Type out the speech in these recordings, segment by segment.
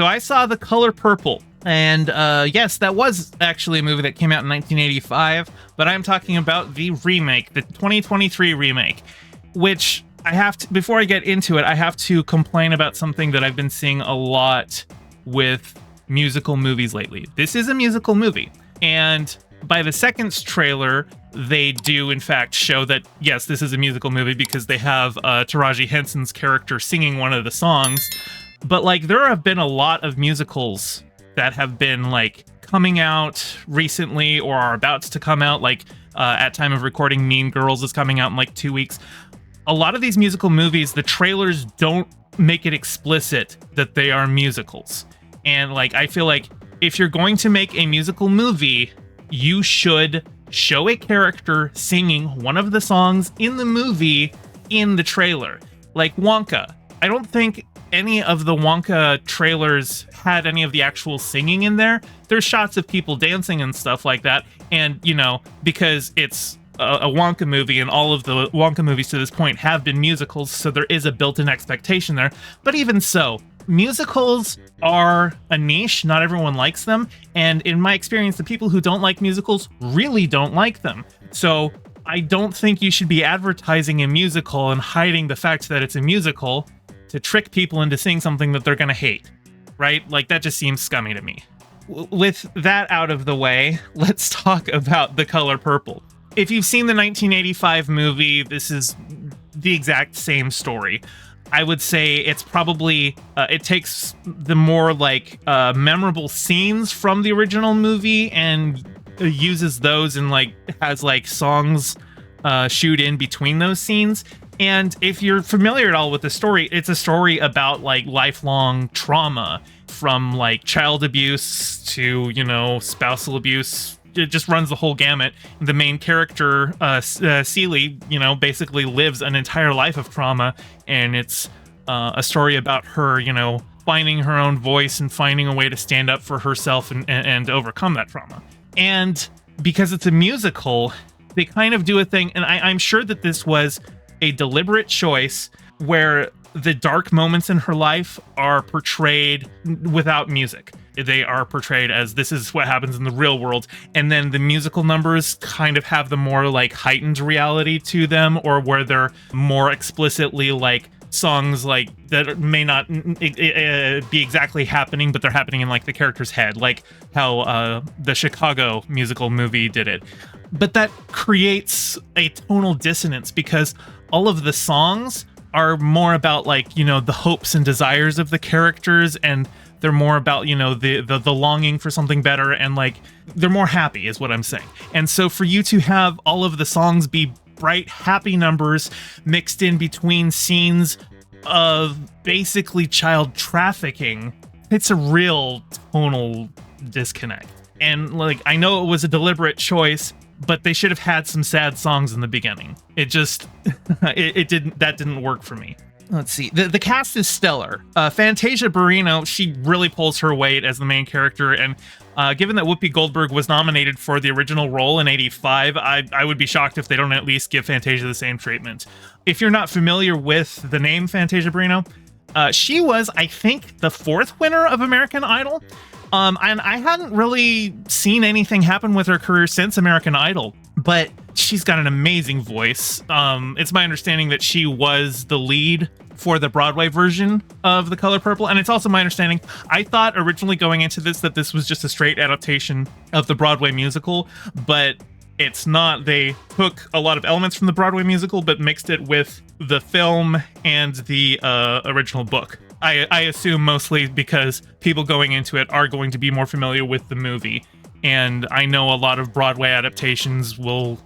So I saw The Color Purple. And yes, that was actually a movie that came out in 1985, but I'm talking about the remake, the 2023 remake, which I have to, before I get into it, I have to complain about something that I've been seeing a lot with musical movies lately. This is a musical movie, and by the second trailer, they do in fact show that, yes, this is a musical movie because they have Taraji Henson's character singing one of the songs. But like, there have been a lot of musicals that have been like coming out recently or are about to come out. Like at time of recording, Mean Girls is coming out in like 2 weeks. A lot of these musical movies, the trailers don't make it explicit that they are musicals. And like, I feel like if you're going to make a musical movie, you should show a character singing one of the songs in the movie in the trailer. Like Wonka. I don't think any of the Wonka trailers had any of the actual singing in there. There's shots of people dancing and stuff like that. And, you know, because it's a Wonka movie and all of the Wonka movies to this point have been musicals, so there is a built-in expectation there. But even so, musicals are a niche. Not everyone likes them. And in my experience, the people who don't like musicals really don't like them. So I don't think you should be advertising a musical and hiding the fact that it's a musical to trick people into seeing something that they're going to hate, right? Like, that just seems scummy to me. With that out of the way, let's talk about The Color Purple. If you've seen the 1985 movie, this is the exact same story. I would say it's probably, it takes the more like memorable scenes from the original movie and uses those and like has like songs shoot in between those scenes. And if you're familiar at all with the story, it's a story about like lifelong trauma, from like child abuse to, you know, spousal abuse. It just runs the whole gamut. The main character, Celie, you know, basically lives an entire life of trauma, and it's a story about her, you know, finding her own voice and finding a way to stand up for herself and overcome that trauma. And because it's a musical, they kind of do a thing, and I'm sure that this was a deliberate choice where the dark moments in her life are portrayed without music. They are portrayed as this is what happens in the real world, and then the musical numbers kind of have the more like heightened reality to them, or where they're more explicitly like songs like that may not be exactly happening, but they're happening in like the character's head, like how the Chicago musical movie did it. But that creates a tonal dissonance because all of the songs are more about like, you know, the hopes and desires of the characters, and they're more about, you know, the longing for something better, and like they're more happy is what I'm saying. And so for you to have all of the songs be bright, happy numbers mixed in between scenes of basically child trafficking, it's a real tonal disconnect. And like, I know it was a deliberate choice, but they should have had some sad songs in the beginning. It just, it didn't work for me. Let's see. The cast is stellar. Fantasia Barrino, she really pulls her weight as the main character. And given that Whoopi Goldberg was nominated for the original role in '85, I would be shocked if they don't at least give Fantasia the same treatment. If you're not familiar with the name Fantasia Barrino, she was, I think, the 4th winner of American Idol. And I hadn't really seen anything happen with her career since American Idol, but she's got an amazing voice. It's my understanding that she was the lead for the Broadway version of The Color Purple, and it's also my understanding, I thought originally going into this that this was just a straight adaptation of the Broadway musical, but it's not. They took a lot of elements from the Broadway musical, but mixed it with the film and the original book. I assume mostly because people going into it are going to be more familiar with the movie. And I know a lot of Broadway adaptations will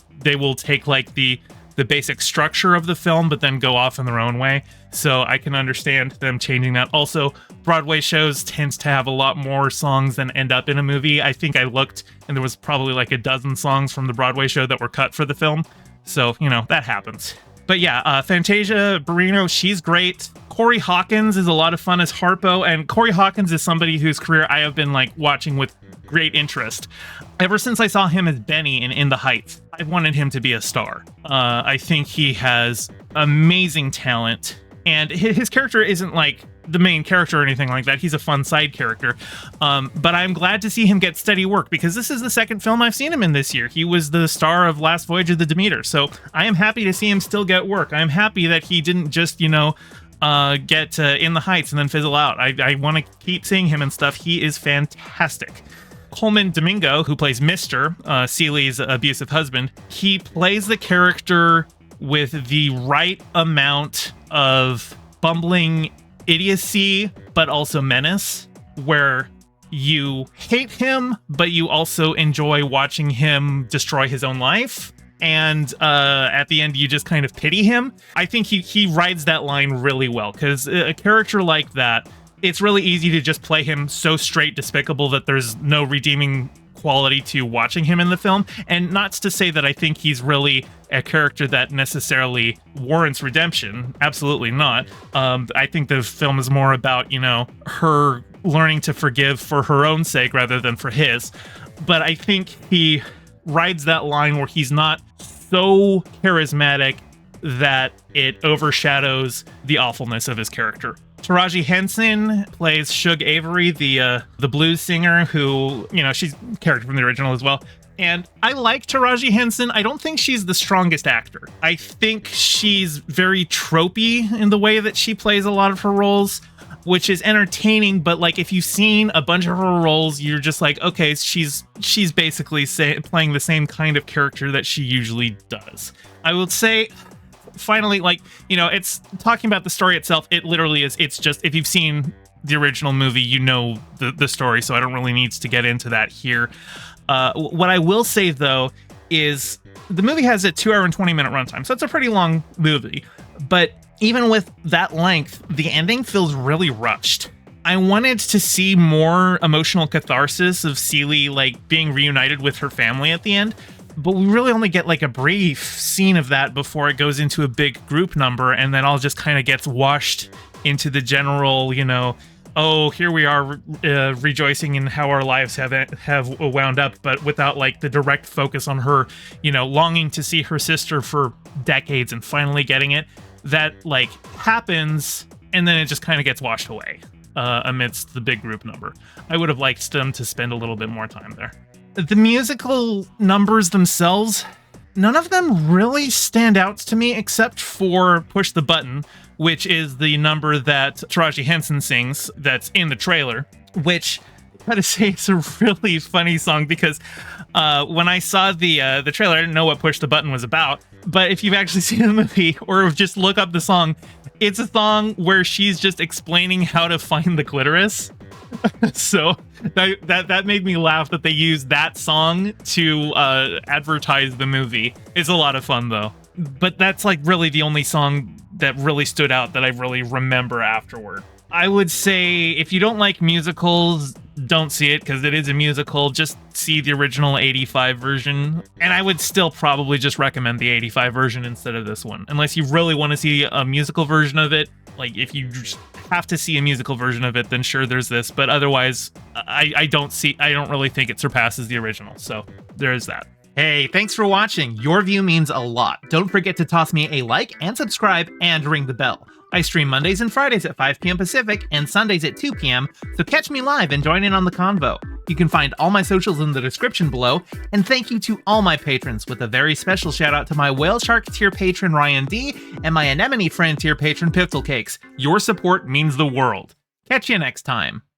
take like the basic structure of the film, but then go off in their own way. So I can understand them changing that. Also, Broadway shows tends to have a lot more songs than end up in a movie. I think I looked and there was probably like a dozen songs from the Broadway show that were cut for the film. So, you know, that happens. But yeah, Fantasia Barrino, she's great. Corey Hawkins is a lot of fun as Harpo, and Corey Hawkins is somebody whose career I have been like watching with great interest. Ever since I saw him as Benny in the Heights, I wanted him to be a star. I think he has amazing talent, and his character isn't like the main character or anything like that. He's a fun side character. But I'm glad to see him get steady work, because this is the second film I've seen him in this year. He was the star of Last Voyage of the Demeter. So I am happy to see him still get work. I'm happy that he didn't just, get In the Heights and then fizzle out. I want to keep seeing him and stuff. He is fantastic. Colman Domingo, who plays Mr. Seeley's abusive husband, he plays the character with the right amount of bumbling idiocy, but also menace, where you hate him, but you also enjoy watching him destroy his own life. And at the end, you just kind of pity him. I think he rides that line really well, because a character like that, it's really easy to just play him so straight despicable that there's no redeeming quality to watching him in the film. And not to say that I think he's really a character that necessarily warrants redemption. Absolutely not. I think the film is more about, her learning to forgive for her own sake rather than for his. But I think he rides that line where he's not so charismatic that it overshadows the awfulness of his character. Taraji Henson plays Shug Avery, the blues singer who, she's a character from the original as well. And I like Taraji Henson. I don't think she's the strongest actor. I think she's very tropey in the way that she plays a lot of her roles, which is entertaining. But like, if you've seen a bunch of her roles, you're just like, okay, she's basically playing the same kind of character that she usually does. I would say, finally, it's talking about the story itself. It literally is. It's just, if you've seen the original movie, you know the story. So I don't really need to get into that here. What I will say, though, is the movie has a 2 hour and 20 minute runtime. So it's a pretty long movie. But even with that length, the ending feels really rushed. I wanted to see more emotional catharsis of Seeley, being reunited with her family at the end. But we really only get a brief scene of that before it goes into a big group number, and then all just kind of gets washed into the general, oh, here we are rejoicing in how our lives have wound up, but without the direct focus on her, longing to see her sister for decades and finally getting it. That happens, and then it just kind of gets washed away amidst the big group number. I would have liked them to spend a little bit more time there. The musical numbers themselves, none of them really stand out to me except for Push the Button, which is the number that Taraji Henson sings that's in the trailer, which I gotta say it's a really funny song, because when I saw the trailer, I didn't know what Push the Button was about. But if you've actually seen the movie or just look up the song, it's a song where she's just explaining how to find the clitoris. So that made me laugh that they used that song to advertise the movie. It's a lot of fun, though. But that's really the only song that really stood out that I really remember afterward. I would say if you don't like musicals, don't see it, because it is a musical. Just see the original 85 version. And I would still probably just recommend the 85 version instead of this one. Unless you really want to see a musical version of it. If you just have to see a musical version of it, then sure, there's this. But otherwise, I don't really think it surpasses the original. So there's that. Hey, thanks for watching. Your view means a lot. Don't forget to toss me a like and subscribe and ring the bell. I stream Mondays and Fridays at 5 p.m. Pacific and Sundays at 2 p.m., so catch me live and join in on the convo. You can find all my socials in the description below, and thank you to all my patrons, with a very special shout out to my Whale Shark tier patron Ryan D and my Anemone friend tier patron Pistol Cakes. Your support means the world. Catch you next time.